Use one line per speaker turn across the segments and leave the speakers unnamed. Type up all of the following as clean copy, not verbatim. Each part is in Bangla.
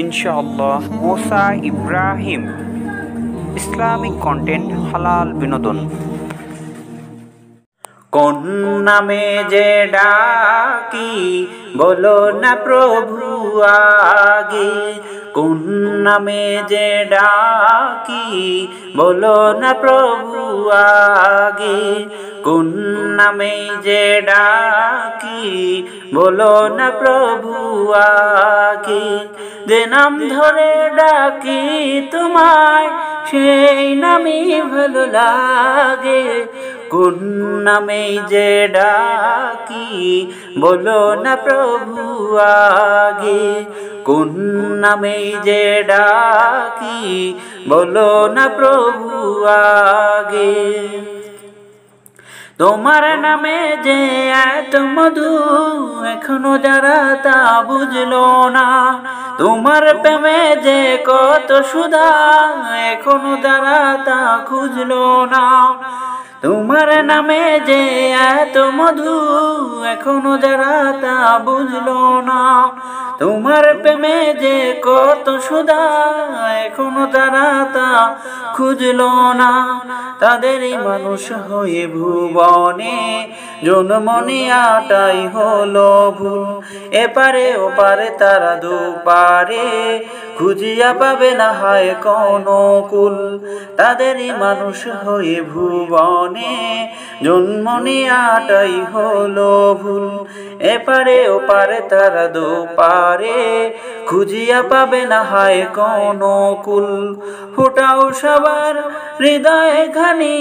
ইনশাআল্লাহ। মুসা ইব্রাহিম, ইসলামিক কন্টেন্ট, হালাল বিনোদন।
কোন নামে যে ডাকি বলো না প্রভু আগে, কোন নামে যে ডাকি বলো না প্রভু আগে, কোন নামে যে ডাকি বলো না প্রভু আগে। যে নাম ধরে ডাকি তোমায় সেই নামই ভালো লাগে, কোন নামে যে ডাকি বলো না প্রভু আগে, কোন নামে যে ডাকি বলো না প্রভু আগে। তোমার নামে যে এত মধু এখনো যারা তা বুঝলো না, তোমার প্রেমে যে কত সুধা এখনো যারা তা খুঁজলো না, তোমার নামে যে এত মধু এখনো যারা তা বুঝলো না, তোমার প্রেমে যে কত সুধা এখনো যারা তা খুঁজলো না। তাদেরই মানুষ হয়ে ভুবনে জন্মনিয়াটাই হলো ভুল, এপারে ওপারে তারা দুপারে খুঁজিয়া পাবে না হয় কোনো কুল। তাদেরই মানুষ হয়ে ভুবনে জন্মনিয়াটাই হলো ভুল, এপারে ওপারে তারা দুপারে খুঁজিয়া পাবে না হয় কোনো কুল। ফুটাও সবার হৃদয় খানি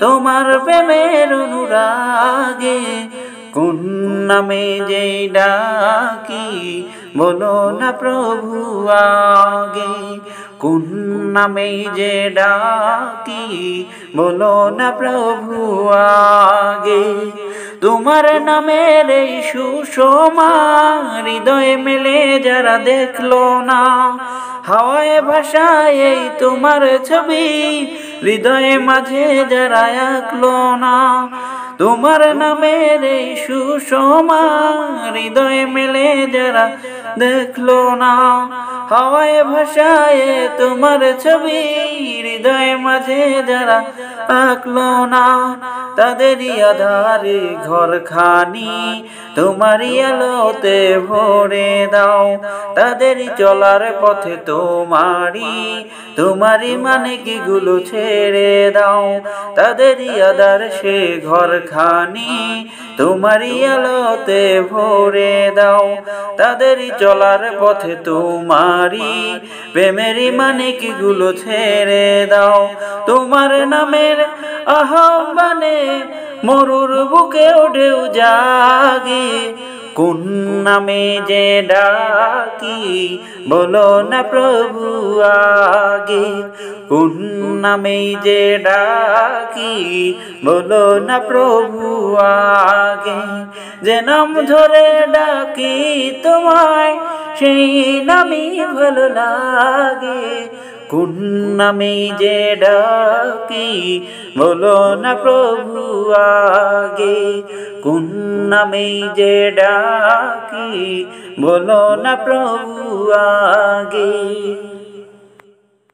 তোমার প্রেমের অনুরাগে, কোন নামে যে ডাকি বলো না প্রভু আগে, কোন নামে যে ডাকি বলো না প্রভু আগে। তোমার নামের এই সুষমা হৃদয়ে মেলে যারা দেখলো না, হাওয়ায় ভাষায় এই তোমার ছবি হৃদয়ে মাঝে যারা আঁকলো না, তোমার নামের এই সুষমা হৃদয়ে মেলে যারা দেখলো না, হাওয়ায় ভাষায় তোমার ছবি হৃদয়ে মাঝে যারা আঁকলো না। তাদেরই আধারে ঘরখানি তোমারই আলোতে ভরে দাও, তাদেরই চলার পথে তোমারই মানে কি গুলো ছেড়ে দাও, তাদেরই আধার সে ঘরখানি তোমারই আলোতে ভরে দাও, তাদেরই চলার পথে তোমারই প্রেমেরই মানে কি গুলো ছেড়ে দাও। তোমার নামের আহ্বানে মরুর বুকে ঢেউ জাগে, কোন নামে যে ডাকি বলো না প্রভু আগে, কোন নামে যে ডাকি বলো না প্রভু আগে। যে নাম ধরে ডাকি তোমায় সেই নামই ভালো লাগে, কোন নামে যে ডাকি বলো না প্রভু আগে, কোন নামে যে ডাকি বলো না প্রভু আগে।